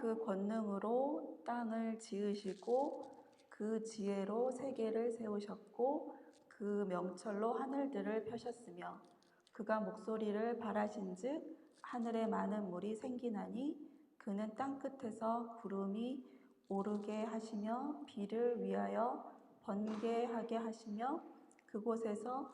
그 권능으로 땅을 지으시고 그 지혜로 세계를 세우셨고 그 명철로 하늘들을 펴셨으며 그가 목소리를 발하신즉 하늘에 많은 물이 생기나니 그는 땅끝에서 구름이 오르게 하시며 비를 위하여 번개하게 하시며 그곳에서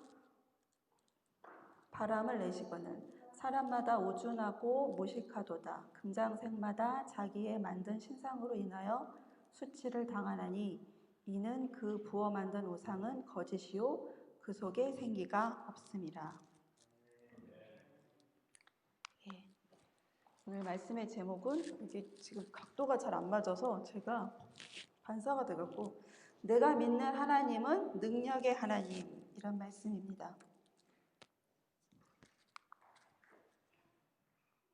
바람을 내시거늘 사람마다 오준하고 무식하도다. 금장색마다 자기의 만든 신상으로 인하여 수치를 당하나니 이는 그 부어 만든 우상은 거짓이요 그 속에 생기가 없음이라. 예. 오늘 말씀의 제목은 이게 지금 각도가 잘 안 맞아서 제가 반사가 돼갖고 내가 믿는 하나님은 능력의 하나님 이런 말씀입니다.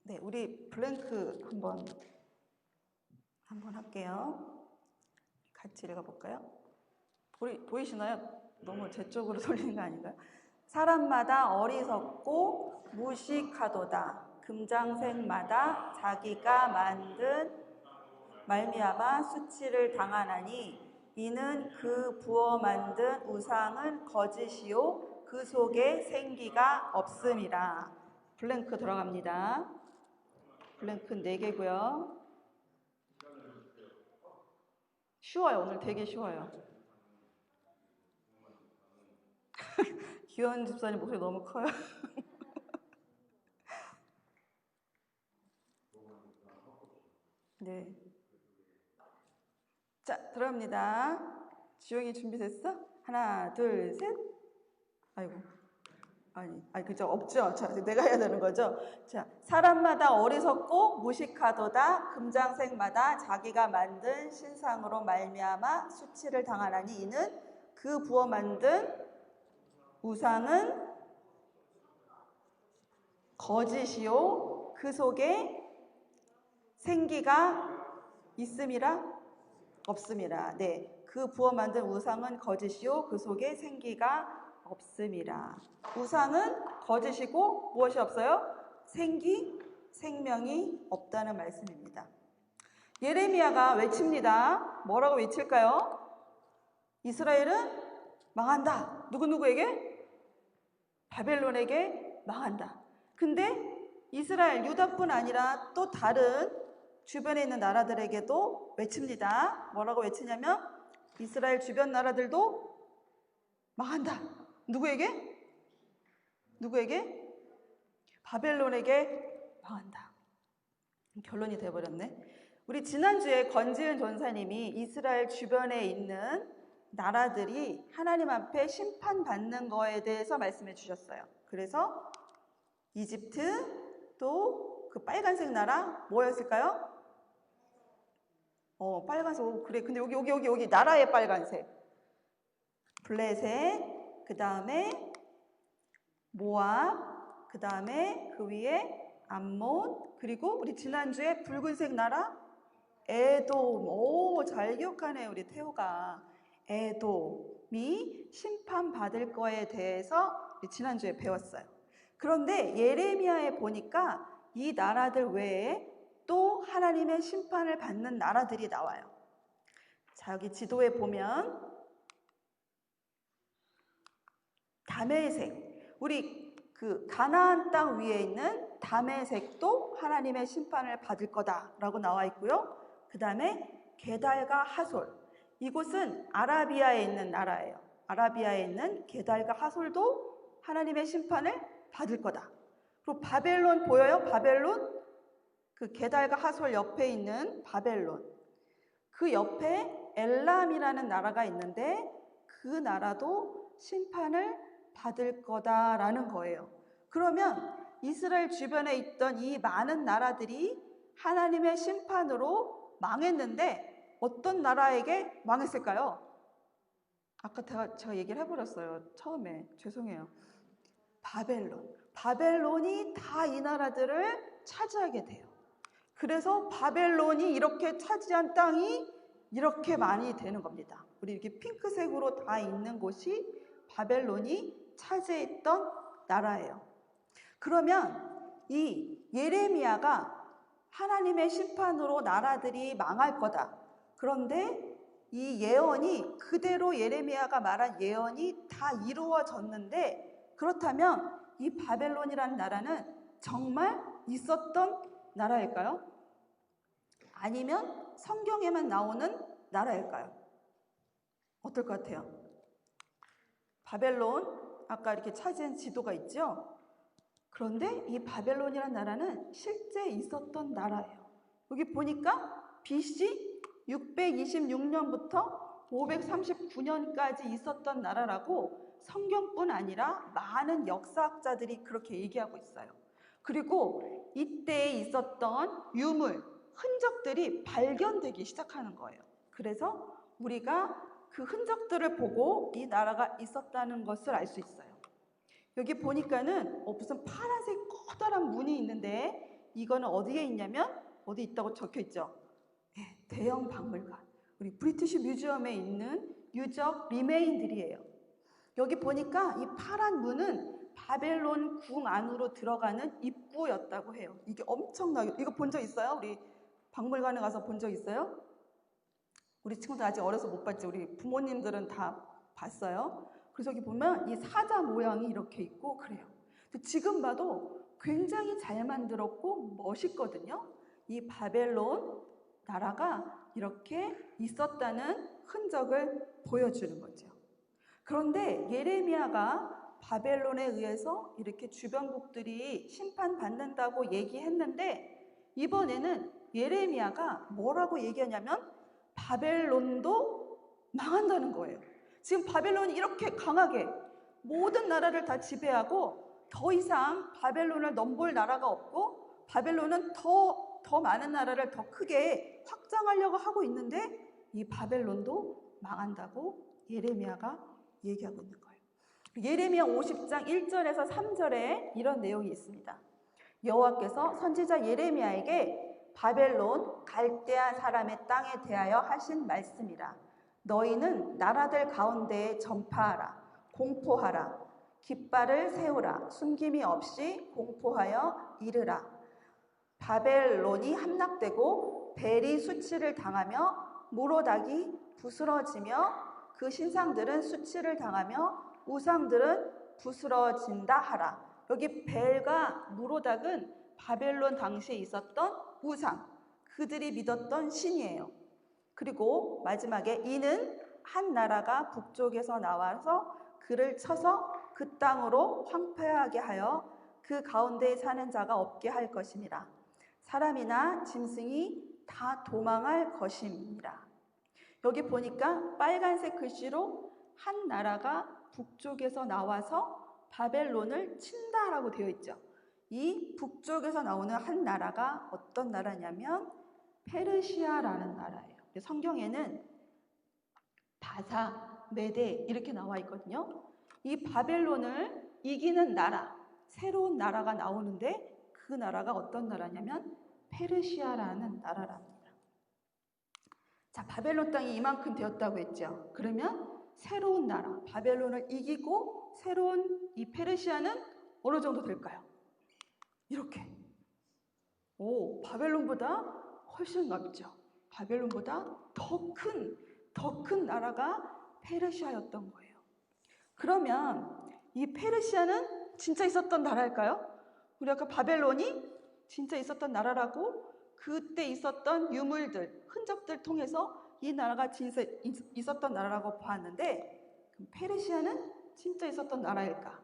네, 우리 블랭크 한번 할게요. 같이 읽어볼까요? 보이시나요? 너무 제 쪽으로 돌리는 거 아닌가요? 사람마다 어리석고 무식하도다. 금장색마다 자기가 만든 말미암아 수치를 당하나니 이는 그 부어 만든 우상은 거짓이요 그 속에 생기가 없음이라. 블랭크 들어갑니다. 블랭크 4개고요. 쉬워요. 오늘 되게 쉬워요. 기현 집사님 목소리 너무 커요. 네. 자, 들어갑니다. 지용이 준비됐어? 하나, 둘, 셋. 아이고. 아니, 그죠? 없죠? 자, 내가 해야 되는 거죠? 자, 사람마다 어리석고 무식하도다. 금장색마다 자기가 만든 신상으로 말미암아 수치를 당하나니 이는 그 부어 만든 우상은 거짓이요 그 속에 생기가 있음이라 없음이라. 네, 그 부어 만든 우상은 거짓이요 그 속에 생기가 없음이라. 우상은 거짓이고 무엇이 없어요? 생명이 없다는 말씀입니다. 예레미야가 외칩니다. 뭐라고 외칠까요? 이스라엘은 망한다. 누구에게? 바벨론에게 망한다. 근데 이스라엘, 유다뿐 아니라 또 다른 주변에 있는 나라들에게도 외칩니다. 뭐라고 외치냐면 이스라엘 주변 나라들도 망한다. 누구에게? 바벨론에게 망한다. 결론이 돼버렸네. 우리 지난주에 권지은 전사님이 이스라엘 주변에 있는 나라들이 하나님 앞에 심판받는 거에 대해서 말씀해 주셨어요. 그래서 이집트 또 그 빨간색 나라 뭐였을까요? 빨간색. 그래. 근데 여기 나라의 빨간색. 블레셋, 그 다음에 모압, 그 다음에 그 위에 암몬, 그리고 우리 지난주에 붉은색 나라 에돔. 잘 기억하네 우리 태호가. 에돔이 심판받을 거에 대해서 우리 지난주에 배웠어요. 그런데 예레미야에 보니까 이 나라들 외에 또 하나님의 심판을 받는 나라들이 나와요. 자, 여기 지도에 보면 다메섹, 우리 그 가나안 땅 위에 있는 다메섹도 하나님의 심판을 받을 거다라고 나와 있고요. 그 다음에 게달과 하솔, 이곳은 아라비아에 있는 나라예요. 아라비아에 있는 게달과 하솔도 하나님의 심판을 받을 거다. 그리고 바벨론 보여요? 바벨론? 그 게달과 하솔 옆에 있는 바벨론. 그 옆에 엘람이라는 나라가 있는데 그 나라도 심판을 받을 거다라는 거예요. 그러면 이스라엘 주변에 있던 이 많은 나라들이 하나님의 심판으로 망했는데 어떤 나라에게 망했을까요? 아까 제가 얘기를 해버렸어요. 처음에. 죄송해요. 바벨론이 다 이 나라들을 차지하게 돼요. 그래서 바벨론이 이렇게 차지한 땅이 이렇게 많이 되는 겁니다. 우리 이렇게 핑크색으로 다 있는 곳이 바벨론이 차지했던 나라예요. 그러면 이 예레미야가 하나님의 심판으로 나라들이 망할 거다. 그런데 이 예언이 그대로 예레미야가 말한 예언이 다 이루어졌는데, 그렇다면 이 바벨론이라는 나라는 정말 있었던 나라일까요? 아니면 성경에만 나오는 나라일까요? 어떨 것 같아요? 바벨론, 아까 이렇게 차지한 지도가 있죠? 그런데 이 바벨론이라는 나라는 실제 있었던 나라예요. 여기 보니까 BC 626년부터 539년까지 있었던 나라라고 성경뿐 아니라 많은 역사학자들이 그렇게 얘기하고 있어요. 그리고 이때 있었던 유물, 흔적들이 발견되기 시작하는 거예요. 그래서 우리가 그 흔적들을 보고 이 나라가 있었다는 것을 알 수 있어요. 여기 보니까는 무슨 파란색 커다란 문이 있는데, 이거는 어디에 있냐면 어디 있다고 적혀 있죠? 네, 대형 박물관, 우리 브리티시 뮤지엄에 있는 유적 리메인들이에요. 여기 보니까 이 파란 문은 바벨론 궁 안으로 들어가는 입구였다고 해요. 이게 엄청나게, 이거 본 적 있어요? 우리 박물관에 가서 본 적 있어요? 우리 친구들 아직 어려서 못 봤지? 우리 부모님들은 다 봤어요. 그래서 여기 보면 이 사자 모양이 이렇게 있고 그래요. 지금 봐도 굉장히 잘 만들었고 멋있거든요. 이 바벨론 나라가 이렇게 있었다는 흔적을 보여주는 거죠. 그런데 예레미야가 바벨론에 의해서 이렇게 주변국들이 심판받는다고 얘기했는데, 이번에는 예레미야가 뭐라고 얘기하냐면 바벨론도 망한다는 거예요. 지금 바벨론이 이렇게 강하게 모든 나라를 다 지배하고 더 이상 바벨론을 넘볼 나라가 없고, 바벨론은 더 많은 나라를 더 크게 확장하려고 하고 있는데 이 바벨론도 망한다고 예레미야가 얘기하고 있는 거예요. 예레미야 50장 1절에서 3절에 이런 내용이 있습니다. 여호와께서 선지자 예레미야에게 바벨론 갈대아 사람의 땅에 대하여 하신 말씀이라. 너희는 나라들 가운데에 전파하라. 공포하라. 깃발을 세우라. 숨김이 없이 공포하여 이르라. 바벨론이 함락되고 벨이 수치를 당하며 모로닥이 부스러지며 그 신상들은 수치를 당하며 우상들은 부스러진다 하라. 여기 벨과 모로닥은 바벨론 당시에 있었던 우상, 그들이 믿었던 신이에요. 그리고 마지막에 이는 한 나라가 북쪽에서 나와서 그를 쳐서 그 땅으로 황폐하게 하여 그 가운데에 사는 자가 없게 할 것임이라. 사람이나 짐승이 다 도망할 것임이라. 여기 보니까 빨간색 글씨로 한 나라가 북쪽에서 나와서 바벨론을 친다라고 되어 있죠. 이 북쪽에서 나오는 한 나라가 어떤 나라냐면 페르시아라는 나라예요. 성경에는 바사, 메데 이렇게 나와 있거든요. 이 바벨론을 이기는 나라, 새로운 나라가 나오는데 그 나라가 어떤 나라냐면 페르시아라는 나라랍니다. 자, 바벨론 땅이 이만큼 되었다고 했죠. 그러면 새로운 나라, 바벨론을 이기고 새로운 이 페르시아는 어느 정도 될까요? 이렇게. 바벨론보다 훨씬 넓죠. 바벨론보다 더 큰 나라가 페르시아였던 거예요. 그러면 이 페르시아는 진짜 있었던 나라일까요? 우리 아까 바벨론이 진짜 있었던 나라라고 그때 있었던 유물들, 흔적들 통해서 이 나라가 진짜 있었던 나라라고 보았는데, 그럼 페르시아는 진짜 있었던 나라일까?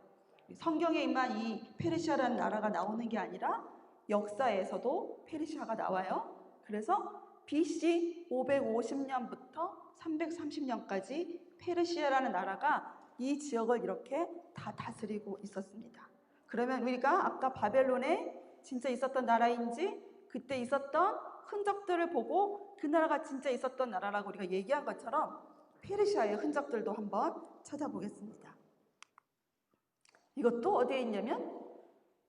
성경에 임한 이 페르시아라는 나라가 나오는 게 아니라 역사에서도 페르시아가 나와요. 그래서 BC 550년부터 330년까지 페르시아라는 나라가 이 지역을 이렇게 다 다스리고 있었습니다. 그러면 우리가 아까 바벨론에 진짜 있었던 나라인지 그때 있었던 흔적들을 보고 그 나라가 진짜 있었던 나라라고 우리가 얘기한 것처럼 페르시아의 흔적들도 한번 찾아보겠습니다. 이것도 어디에 있냐면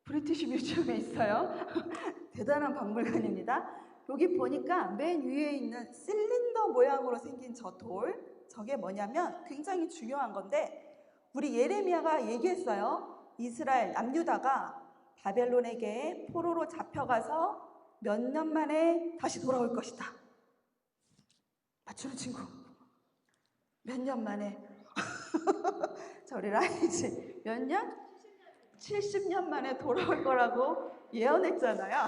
브리티시 뮤지엄에 있어요. 대단한 박물관입니다. 여기 보니까 맨 위에 있는 실린더 모양으로 생긴 저 돌, 저게 뭐냐면 굉장히 중요한 건데, 우리 예레미야가 얘기했어요. 이스라엘 남유다가 바벨론에게 포로로 잡혀가서 몇 년 만에 다시 돌아올 것이다. 맞추는 친구. 몇 년 만에. 저리 라이지. 몇 년? 70년 만에 돌아올 거라고 예언했잖아요.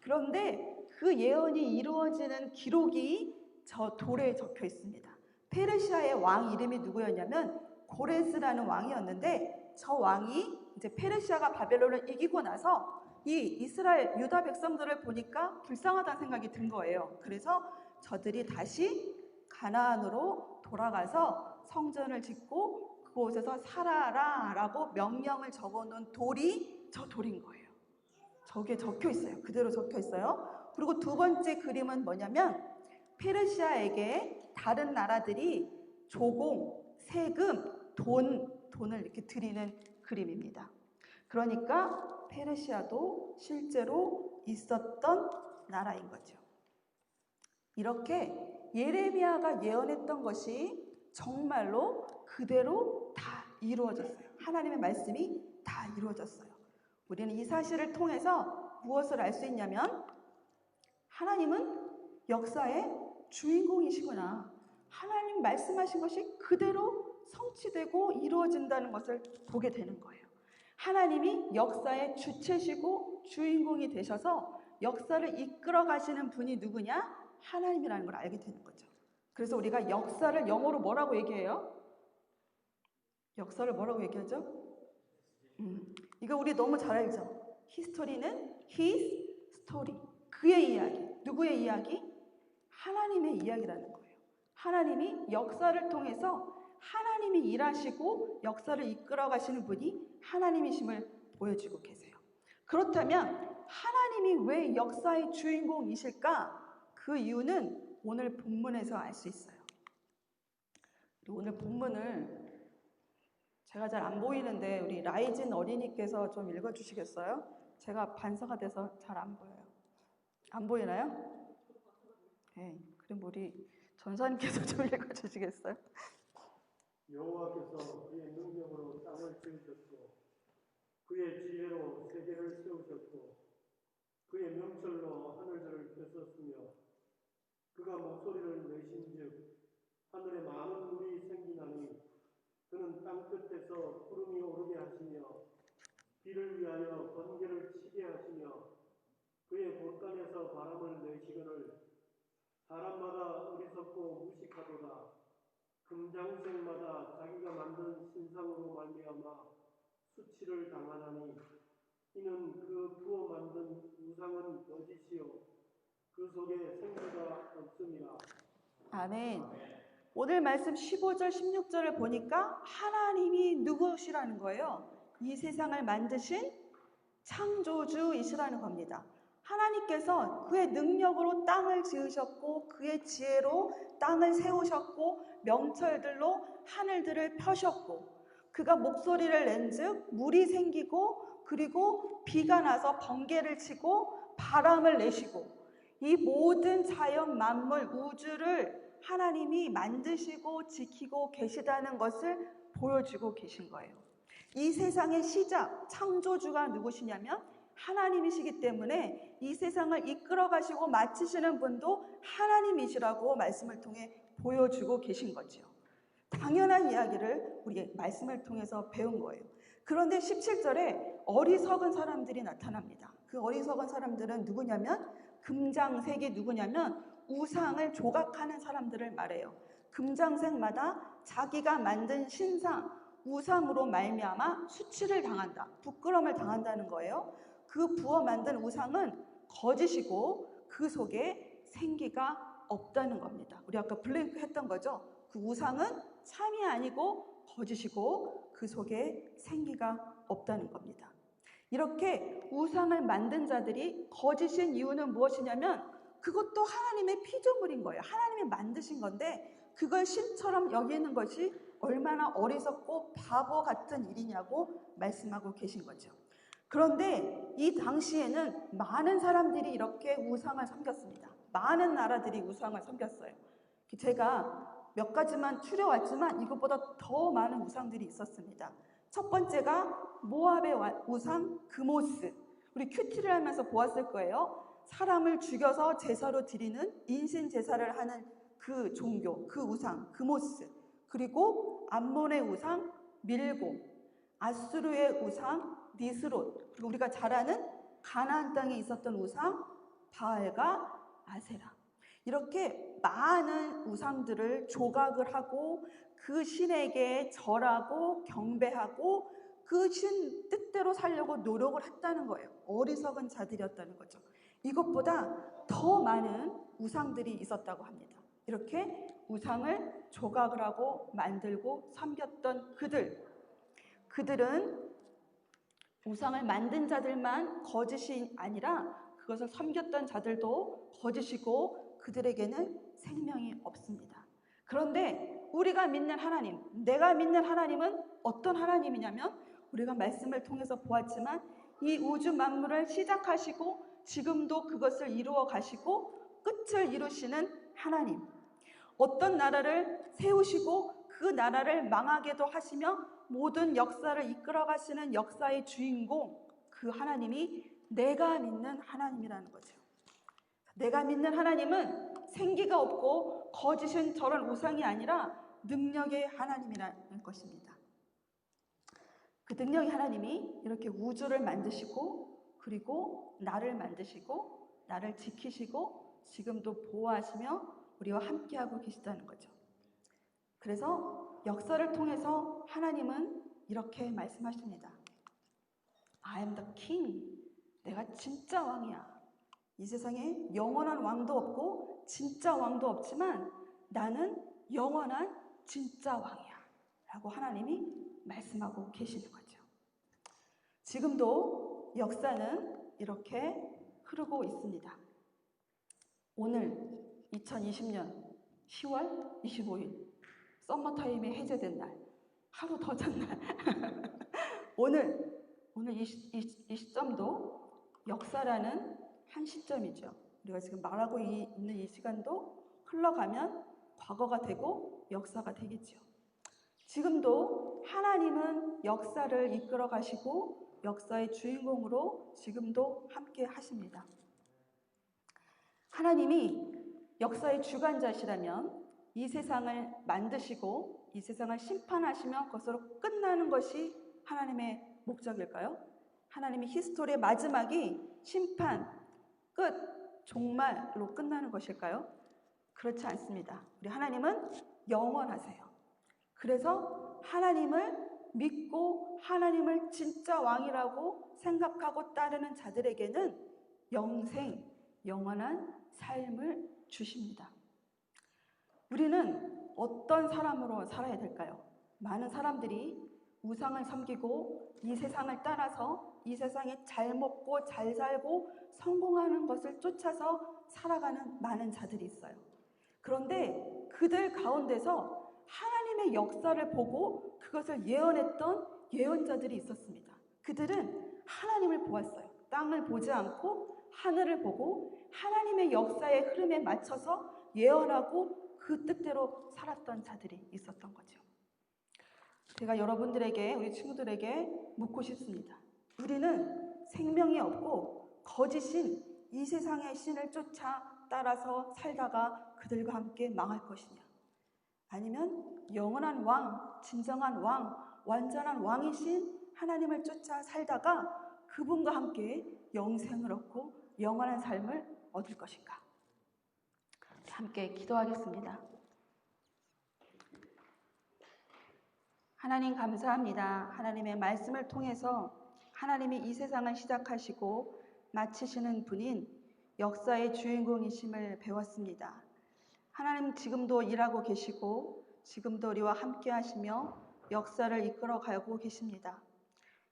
그런데 그 예언이 이루어지는 기록이 저 돌에 적혀 있습니다. 페르시아의 왕 이름이 누구였냐면 고레스라는 왕이었는데, 저 왕이 이제 페르시아가 바벨론을 이기고 나서 이 이스라엘 유다 백성들을 보니까 불쌍하다는 생각이 든 거예요. 그래서 저들이 다시 가나안으로 돌아가서 성전을 짓고 그곳에서 살아라 라고 명령을 적어놓은 돌이 저 돌인 거예요. 저게 적혀 있어요. 그대로 적혀 있어요. 그리고 두 번째 그림은 뭐냐면 페르시아에게 다른 나라들이 조공, 세금, 돈을 이렇게 드리는 그림입니다. 그러니까 페르시아도 실제로 있었던 나라인 거죠. 이렇게 예레미야가 예언했던 것이 정말로 그대로 다 이루어졌어요. 하나님의 말씀이 다 이루어졌어요. 우리는 이 사실을 통해서 무엇을 알 수 있냐면 하나님은 역사의 주인공이시구나. 하나님 말씀하신 것이 그대로 성취되고 이루어진다는 것을 보게 되는 거예요. 하나님이 역사의 주체시고 주인공이 되셔서 역사를 이끌어 가시는 분이 누구냐? 하나님이라는 걸 알게 되는 거죠. 그래서 우리가 역사를 영어로 뭐라고 얘기해요? 역사를 뭐라고 얘기하죠? 이거 우리 너무 잘 알죠? 히스토리는 his story. 그의 이야기. 누구의 이야기? 하나님의 이야기라는 거예요. 하나님이 역사를 통해서 하나님이 일하시고 역사를 이끌어 가시는 분이 하나님이심을 보여주고 계세요. 그렇다면 하나님이 왜 역사의 주인공이실까? 그 이유는 오늘 본문에서 알 수 있어요. 오늘 본문을 제가 잘 안 보이는데 우리 라이진 어린이께서 좀 읽어주시겠어요? 제가 반사가 돼서 잘 안 보여요. 안 보이나요? 네, 그럼 우리 전사님께서 좀 읽어주시겠어요? 여호와께서 그의 능력으로 땅을 지으셨고 그의 지혜로 세계를 세우셨고 그의 명철로 하늘들을 펴셨으며 그가 목소리를 내신즉 하늘에 많은 물이 생기나니 그는 땅 끝에서 구름이 오르게 하시며 비를 위하여 번개를 치게 하시며 그의 곳간에서 바람을 내시거늘 사람마다 어리석고 무식하도다. 금장색마다 자기가 만든 신상으로 말미암아 수치를 당하나니 이는 그 부어 만든 우상은 거짓이요 그 속에 생기가 없음이라. 아멘. 오늘 말씀 15절 16절을 보니까 하나님이 누구시라는 거예요? 이 세상을 만드신 창조주이시라는 겁니다. 하나님께서 그의 능력으로 땅을 지으셨고 그의 지혜로 땅을 세우셨고 명철들로 하늘들을 펴셨고 그가 목소리를 낸즉 물이 생기고 그리고 비가 나서 번개를 치고 바람을 내시고 이 모든 자연 만물 우주를 하나님이 만드시고 지키고 계시다는 것을 보여주고 계신 거예요. 이 세상의 시작, 창조주가 누구시냐면 하나님이시기 때문에 이 세상을 이끌어 가시고 마치시는 분도 하나님이시라고 말씀을 통해 보여주고 계신 거죠. 당연한 이야기를 우리 말씀을 통해서 배운 거예요. 그런데 17절에 어리석은 사람들이 나타납니다. 그 어리석은 사람들은 누구냐면 금장색이 누구냐면 우상을 조각하는 사람들을 말해요. 금장색마다 자기가 만든 신상, 우상으로 말미암아 수치를 당한다. 부끄러움을 당한다는 거예요. 그 부어 만든 우상은 거짓이고 그 속에 생기가 없다는 겁니다. 우리 아까 블랭크 했던 거죠. 그 우상은 참이 아니고 거짓이고 그 속에 생기가 없다는 겁니다. 이렇게 우상을 만든 자들이 거짓인 이유는 무엇이냐면 그것도 하나님의 피조물인 거예요. 하나님이 만드신 건데 그걸 신처럼 여기는 것이 얼마나 어리석고 바보 같은 일이냐고 말씀하고 계신 거죠. 그런데 이 당시에는 많은 사람들이 이렇게 우상을 섬겼습니다. 많은 나라들이 우상을 섬겼어요. 제가 몇 가지만 추려왔지만 이것보다 더 많은 우상들이 있었습니다. 첫 번째가 모압의 우상 그모스. 우리 큐티를 하면서 보았을 거예요. 사람을 죽여서 제사로 드리는 인신 제사를 하는 그 종교, 그 우상, 그 모스, 그리고 암몬의 우상 밀고, 아수르의 우상 니스롯, 그리고 우리가 잘 아는 가나안 땅에 있었던 우상 바알과 아세라. 이렇게 많은 우상들을 조각을 하고 그 신에게 절하고 경배하고 그 신 뜻대로 살려고 노력을 했다는 거예요. 어리석은 자들이었다는 거죠. 이것보다 더 많은 우상들이 있었다고 합니다. 이렇게 우상을 조각을 하고 만들고 섬겼던 그들은 우상을 만든 자들만 거짓이 아니라 그것을 섬겼던 자들도 거짓이고 그들에게는 생명이 없습니다. 그런데 우리가 믿는 하나님, 내가 믿는 하나님은 어떤 하나님이냐면 우리가 말씀을 통해서 보았지만 이 우주 만물을 시작하시고 지금도 그것을 이루어 가시고 끝을 이루시는 하나님. 어떤 나라를 세우시고 그 나라를 망하게도 하시며 모든 역사를 이끌어 가시는 역사의 주인공, 그 하나님이 내가 믿는 하나님이라는 거죠. 내가 믿는 하나님은 생기가 없고 거짓은 저런 우상이 아니라 능력의 하나님이라는 것입니다. 그 능력의 하나님이 이렇게 우주를 만드시고 그리고 나를 만드시고 나를 지키시고 지금도 보호하시며 우리와 함께하고 계시다는 거죠. 그래서 역사를 통해서 하나님은 이렇게 말씀하십니다. I am the king. 내가 진짜 왕이야. 이 세상에 영원한 왕도 없고 진짜 왕도 없지만 나는 영원한 진짜 왕이야. 라고 하나님이 말씀하고 계시는 거죠. 지금도 역사는 이렇게 흐르고 있습니다. 오늘 2020년 10월 25일 썸머타임이 해제된 날, 하루 더 잔 날. 오늘 이 시점도 역사라는 한 시점이죠. 우리가 지금 말하고 있는 이 시간도 흘러가면 과거가 되고 역사가 되겠죠. 지금도 하나님은 역사를 이끌어 가시고 역사의 주인공으로 지금도 함께 하십니다. 하나님이 역사의 주관자시라면 이 세상을 만드시고 이 세상을 심판하시며 그것으로 끝나는 것이 하나님의 목적일까요? 하나님의 히스토리의 마지막이 심판, 끝, 종말로 끝나는 것일까요? 그렇지 않습니다. 우리 하나님은 영원하세요. 그래서 하나님을 믿고 하나님을 진짜 왕이라고 생각하고 따르는 자들에게는 영생, 영원한 삶을 주십니다. 우리는 어떤 사람으로 살아야 될까요? 많은 사람들이 우상을 섬기고 이 세상을 따라서 이 세상에 잘 먹고 잘 살고 성공하는 것을 쫓아서 살아가는 많은 자들이 있어요. 그런데 그들 가운데서 하나님의 역사를 보고 그것을 예언했던 예언자들이 있었습니다. 그들은 하나님을 보았어요. 땅을 보지 않고 하늘을 보고 하나님의 역사의 흐름에 맞춰서 예언하고 그 뜻대로 살았던 자들이 있었던 거죠. 제가 여러분들에게, 우리 친구들에게 묻고 싶습니다. 우리는 생명이 없고 거짓인 이 세상의 신을 쫓아 따라서 살다가 그들과 함께 망할 것이냐? 아니면 영원한 왕, 진정한 왕, 완전한 왕이신 하나님을 쫓아 살다가 그분과 함께 영생을 얻고 영원한 삶을 얻을 것인가? 함께 기도하겠습니다. 하나님 감사합니다. 하나님의 말씀을 통해서 하나님이 이 세상을 시작하시고 마치시는 분인 역사의 주인공이심을 배웠습니다. 하나님 지금도 일하고 계시고 지금도 우리와 함께 하시며 역사를 이끌어 가고 계십니다.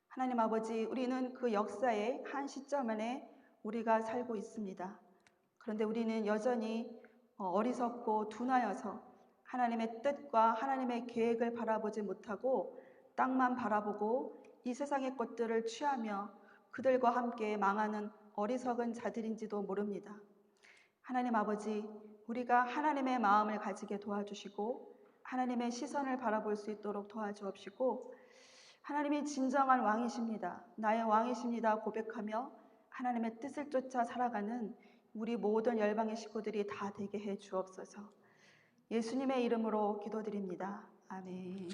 하나님 아버지, 우리는 그 역사의 한 시점 안에 우리가 살고 있습니다. 그런데 우리는 여전히 어리석고 둔하여서 하나님의 뜻과 하나님의 계획을 바라보지 못하고 땅만 바라보고 이 세상의 것들을 취하며 그들과 함께 망하는 어리석은 자들인지도 모릅니다. 하나님 아버지, 우리가 하나님의 마음을 가지게 도와주시고 하나님의 시선을 바라볼 수 있도록 도와주옵시고 하나님이 진정한 왕이십니다. 나의 왕이십니다 고백하며 하나님의 뜻을 쫓아 살아가는 우리 모든 열방의 식구들이 다 되게 해 주옵소서. 예수님의 이름으로 기도드립니다. 아멘.